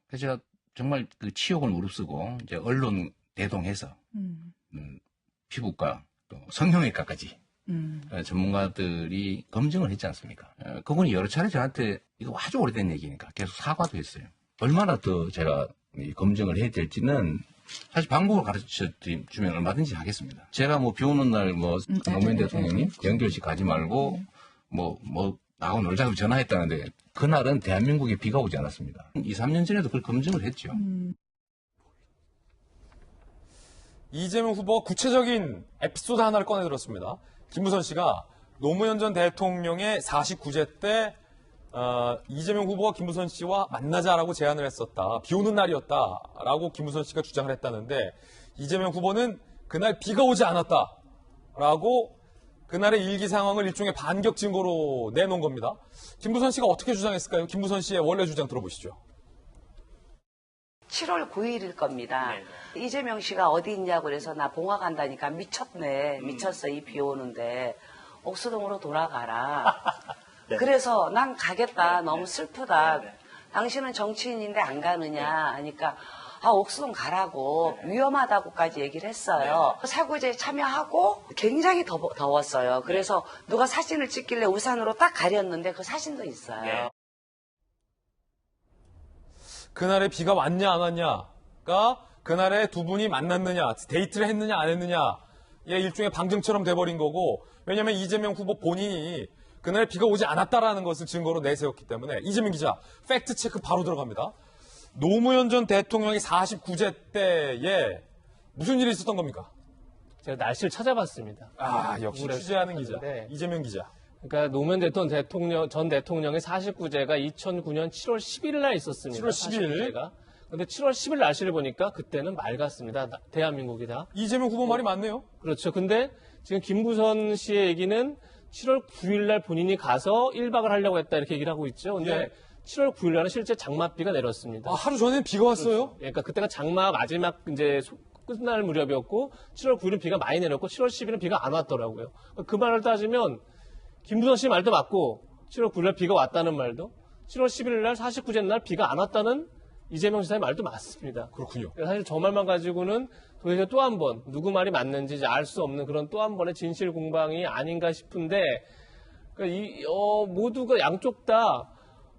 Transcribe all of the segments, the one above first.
그래서 제가 정말 그 치욕을 무릅쓰고 이제 언론 대동해서 피부과 또 성형외과까지 전문가들이 검증을 했지 않습니까? 그분이 여러 차례 저한테 이거 아주 오래된 얘기니까 계속 사과도 했어요. 얼마나 더 제가 이 검증을 해야 될지는 사실 방법을 가르쳐 주면 얼마든지 하겠습니다. 제가 뭐 비 오는 날 노무현 대통령님 연결식 가지 말고 나하고 놀자고 전화했다는데 그날은 대한민국에 비가 오지 않았습니다. 2, 3년 전에도 그걸 검증을 했죠. 이재명 후보가 구체적인 에피소드 하나를 꺼내들었습니다. 김무선 씨가 노무현 전 대통령의 49제 때 이재명 후보가 김무선 씨와 만나자라고 제안을 했었다. 비 오는 날이었다라고 김무선 씨가 주장을 했다는데 이재명 후보는 그날 비가 오지 않았다라고 그날의 일기 상황을 일종의 반격 증거로 내놓은 겁니다. 김무선 씨가 어떻게 주장했을까요? 김무선 씨의 원래 주장 들어보시죠. 7월 9일일 겁니다. 네네. 이재명 씨가 어디 있냐고 그래서 나 봉화 간다니까 미쳤네. 미쳤어. 이 비 오는데. 옥수동으로 돌아가라. 네. 그래서 난 가겠다. 너무 슬프다. 네네. 당신은 정치인인데 안 가느냐 하니까 옥수동 가라고 위험하다고까지 얘기를 했어요. 사고제에 참여하고 굉장히 더웠어요. 그래서 누가 사진을 찍길래 우산으로 딱 가렸는데 그 사진도 있어요. 네. 그날에 비가 왔냐 안 왔냐가 그날에 두 분이 만났느냐 데이트를 했느냐 안 했느냐의 일종의 방증처럼 돼버린 거고 왜냐하면 이재명 후보 본인이 그날에 비가 오지 않았다라는 것을 증거로 내세웠기 때문에 이재명 기자 팩트체크 바로 들어갑니다. 노무현 전 대통령이 49제 때에 무슨 일이 있었던 겁니까? 제가 날씨를 찾아봤습니다. 역시 취재하는 기자. 이재명 기자. 그러니까 노무현 전 대통령의 49제가 2009년 7월 10일 날 있었습니다. 7월 10일? 근데 7월 10일 날씨를 보니까 그때는 맑았습니다. 대한민국이 다. 이재명 후보 말이 맞네요. 그렇죠. 근데 지금 김무선 씨의 얘기는 7월 9일 날 본인이 가서 1박을 하려고 했다 이렇게 얘기를 하고 있죠. 근데 7월 9일 날은 실제 장맛비가 내렸습니다. 하루 전에 비가 왔어요? 그렇죠. 그러니까 그때가 장마 마지막 이제 끝날 무렵이었고 7월 9일은 비가 많이 내렸고 7월 10일은 비가 안 왔더라고요. 그 말을 따지면 김무선 씨 말도 맞고 7월 9일 날 비가 왔다는 말도 7월 11일 날 49제 날 비가 안 왔다는 이재명 지사의 말도 맞습니다. 그렇군요. 사실 저 말만 가지고는 도대체 또 한 번 누구 말이 맞는지 알 수 없는 그런 또 한 번의 진실 공방이 아닌가 싶은데 그러니까 모두가 양쪽 다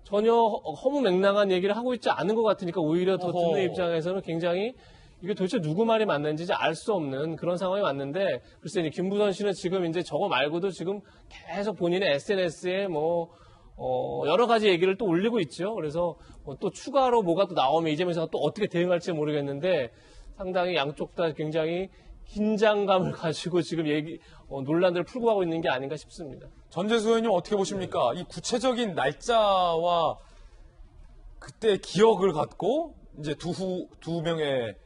전혀 허무맹랑한 얘기를 하고 있지 않은 것 같으니까 오히려 더 듣는 입장에서는 굉장히 이게 도대체 누구 말이 맞는지 알 수 없는 그런 상황이 왔는데 글쎄 이제 김무선 씨는 지금 이제 저거 말고도 지금 계속 본인의 SNS에 여러 가지 얘기를 또 올리고 있죠. 그래서 또 추가로 뭐가 또 나오면 이재명 씨가 또 어떻게 대응할지 모르겠는데 상당히 양쪽 다 굉장히 긴장감을 가지고 지금 논란들을 풀고 가고 있는 게 아닌가 싶습니다. 전재수 의원님 어떻게 보십니까? 이 구체적인 날짜와 그때 기억을 갖고 이제 두 명의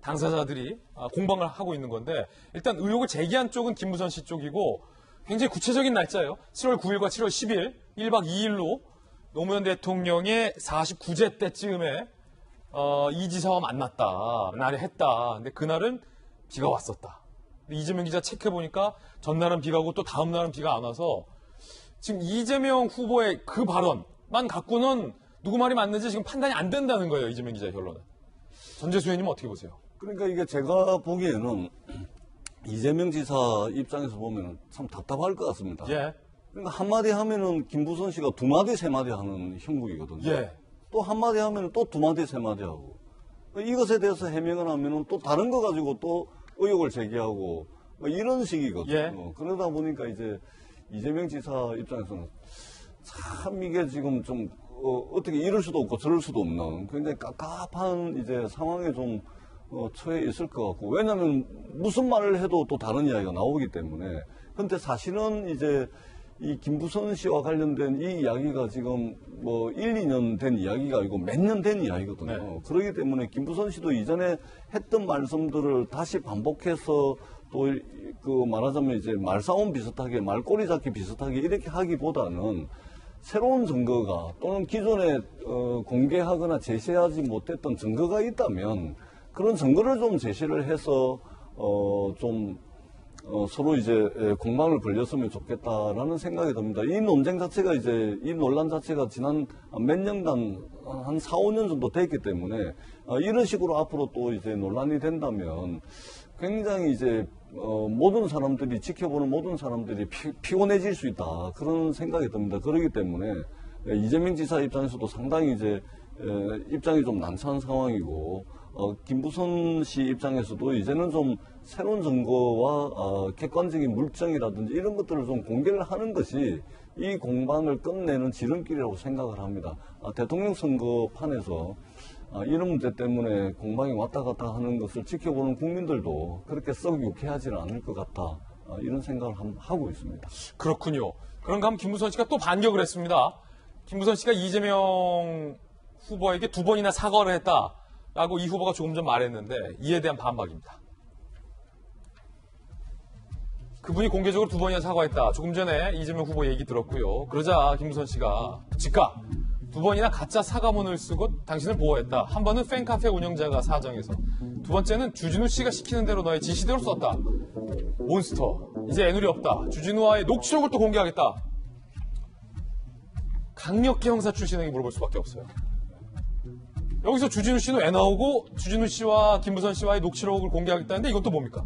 당사자들이 공방을 하고 있는 건데 일단 의혹을 제기한 쪽은 김무선 씨 쪽이고 굉장히 구체적인 날짜예요. 7월 9일과 7월 10일 1박 2일로 노무현 대통령의 49제 때쯤에 이 지사와 만났다. 날에 했다. 근데 그날은 비가 왔었다. 근데 이재명 기자 체크해보니까 전날은 비가 오고 또 다음 날은 비가 안 와서 지금 이재명 후보의 그 발언만 갖고는 누구 말이 맞는지 지금 판단이 안 된다는 거예요. 이재명 기자의 결론은. 전재수 의원님은 어떻게 보세요? 그러니까 이게 제가 보기에는 이재명 지사 입장에서 보면 참 답답할 것 같습니다. 예. 그러니까 한마디 하면은 김부선 씨가 두 마디, 세 마디 하는 형국이거든요. 예. 또 한마디 하면은 또 두 마디, 세 마디 하고. 이것에 대해서 해명을 하면은 또 다른 거 가지고 또 의혹을 제기하고 이런 식이거든요. 예. 그러다 보니까 이제 이재명 지사 입장에서는 참 이게 지금 좀 어떻게 이럴 수도 없고 저럴 수도 없는 굉장히 깝깝한 이제 상황에 좀 처해 있을 것 같고 왜냐하면 무슨 말을 해도 또 다른 이야기가 나오기 때문에 근데 사실은 이제 이 김부선 씨와 관련된 이 이야기가 지금 1, 2년 된 이야기가 아니고 몇 년 된 이야기거든요. 네. 그렇기 때문에 김부선 씨도 이전에 했던 말씀들을 다시 반복해서 또 말하자면 이제 말싸움 비슷하게 말꼬리 잡기 비슷하게 이렇게 하기보다는 새로운 증거가 또는 기존에 공개하거나 제시하지 못했던 증거가 있다면 그런 증거를 좀 제시를 해서 좀 서로 이제 공방을 벌렸으면 좋겠다라는 생각이 듭니다. 이 논쟁 자체가 이 논란 자체가 지난 몇 년간 한 4, 5년 정도 됐기 때문에 이런 식으로 앞으로 또 이제 논란이 된다면 굉장히 이제 모든 사람들이 지켜보는 모든 사람들이 피곤해질 수 있다 그런 생각이 듭니다. 그렇기 때문에 이재명 지사 입장에서도 상당히 이제 입장이 좀 난처한 상황이고 김부선 씨 입장에서도 이제는 좀 새로운 증거와 객관적인 물증이라든지 이런 것들을 좀 공개를 하는 것이 이 공방을 끝내는 지름길이라고 생각을 합니다. 대통령 선거판에서 이런 문제 때문에 공방이 왔다 갔다 하는 것을 지켜보는 국민들도 그렇게 썩 유쾌하지는 않을 것 같다. 이런 생각을 하고 있습니다. 그렇군요. 그런가 하면 김부선 씨가 또 반격을 했습니다. 김부선 씨가 이재명 후보에게 2번이나 사과를 했다라고 이 후보가 조금 전 말했는데 이에 대한 반박입니다. 그분이 공개적으로 2번이나 사과했다. 조금 전에 이재명 후보 얘기 들었고요. 그러자 김부선 씨가 즉각 2번이나 가짜 사과문을 쓰고 당신을 보호했다. 한 번은 팬카페 운영자가 사정해서, 2번째는 주진우 씨가 시키는 대로 너의 지시대로 썼다. 몬스터, 이제 애누리 없다. 주진우와의 녹취록을 또 공개하겠다. 강력계 형사 출신에게 물어볼 수밖에 없어요. 여기서 주진우 씨는 애 나오고 주진우 씨와 김부선 씨와의 녹취록을 공개하겠다는데 이건 또 뭡니까?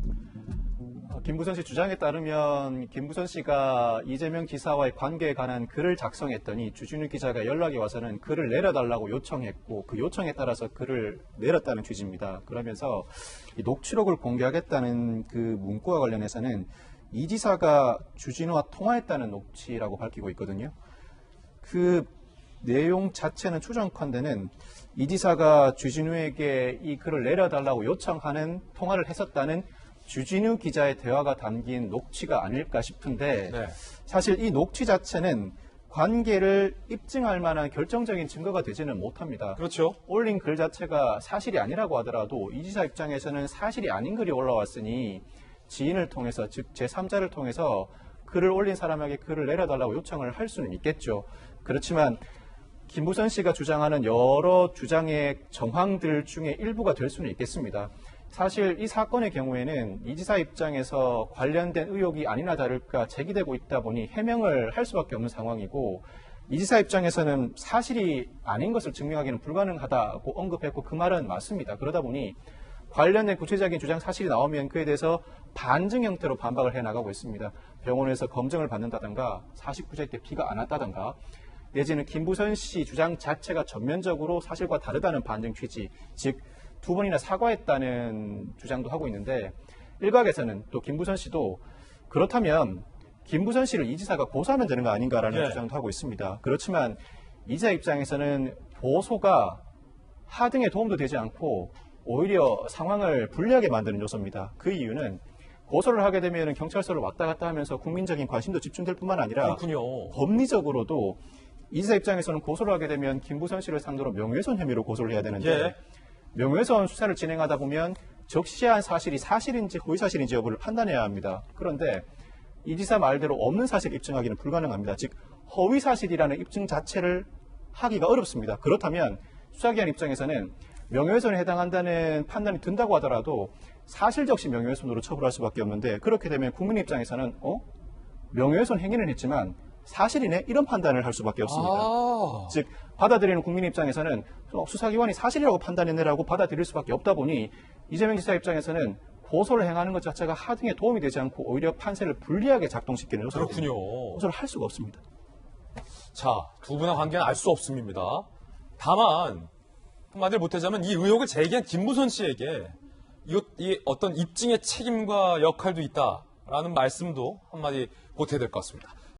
김부선 씨 주장에 따르면 김부선 씨가 이재명 지사와의 관계에 관한 글을 작성했더니 주진우 기자가 연락이 와서는 글을 내려달라고 요청했고 그 요청에 따라서 글을 내렸다는 취지입니다. 그러면서 이 녹취록을 공개하겠다는 그 문구와 관련해서는 이 지사가 주진우와 통화했다는 녹취라고 밝히고 있거든요. 그 내용 자체는 추정컨대는 이 지사가 주진우에게 이 글을 내려달라고 요청하는 통화를 했었다는 주진우 기자의 대화가 담긴 녹취가 아닐까 싶은데 네. 사실 이 녹취 자체는 관계를 입증할 만한 결정적인 증거가 되지는 못합니다. 그렇죠. 올린 글 자체가 사실이 아니라고 하더라도 이 지사 입장에서는 사실이 아닌 글이 올라왔으니 지인을 통해서, 즉 제3자를 통해서 글을 올린 사람에게 글을 내려달라고 요청을 할 수는 있겠죠. 그렇지만 김부선 씨가 주장하는 여러 주장의 정황들 중에 일부가 될 수는 있겠습니다. 사실 이 사건의 경우에는 이 지사 입장에서 관련된 의혹이 아니나 다를까 제기되고 있다 보니 해명을 할 수밖에 없는 상황이고, 이 지사 입장에서는 사실이 아닌 것을 증명하기는 불가능하다고 언급했고 그 말은 맞습니다. 그러다 보니 관련된 구체적인 주장 사실이 나오면 그에 대해서 반증 형태로 반박을 해나가고 있습니다. 병원에서 검증을 받는다든가 49세 때 피가 안 왔다든가 내지는 김부선 씨 주장 자체가 전면적으로 사실과 다르다는 반증 취지, 즉 2번이나 사과했다는 주장도 하고 있는데, 일각에서는 또 김부선 씨도 그렇다면 김부선 씨를 이 지사가 고소하면 되는 거 아닌가라는 주장도 하고 있습니다. 그렇지만 이 지사 입장에서는 고소가 하등에 도움도 되지 않고 오히려 상황을 불리하게 만드는 요소입니다. 그 이유는 고소를 하게 되면 경찰서를 왔다 갔다 하면서 국민적인 관심도 집중될 뿐만 아니라 그렇군요. 법리적으로도 이 지사 입장에서는 고소를 하게 되면 김부선 씨를 상대로 명예훼손 혐의로 고소를 해야 되는데 명예훼손 수사를 진행하다 보면 적시한 사실이 사실인지 허위사실인지 여부를 판단해야 합니다. 그런데 이 지사 말대로 없는 사실 입증하기는 불가능합니다. 즉 허위사실이라는 입증 자체를 하기가 어렵습니다. 그렇다면 수사기관 입장에서는 명예훼손에 해당한다는 판단이 든다고 하더라도 사실적시 명예훼손으로 처벌할 수밖에 없는데, 그렇게 되면 국민 입장에서는 명예훼손 행위는 했지만 사실이네? 이런 판단을 할 수밖에 없습니다. 즉 받아들이는 국민 입장에서는 수사기관이 사실이라고 판단했네라고 받아들일 수밖에 없다 보니 이재명 지사 입장에서는 고소를 행하는 것 자체가 하등에 도움이 되지 않고 오히려 판세를 불리하게 작동시키는 요소가 그렇군요. 고소를 할 수가 없습니다. 자, 두 분의 관계는 알 수 없습니다. 다만 한마디를 못하자면 이 의혹을 제기한 김부선 씨에게 이 어떤 입증의 책임과 역할도 있다라는 말씀도 한마디 보태야 될 것 같습니다.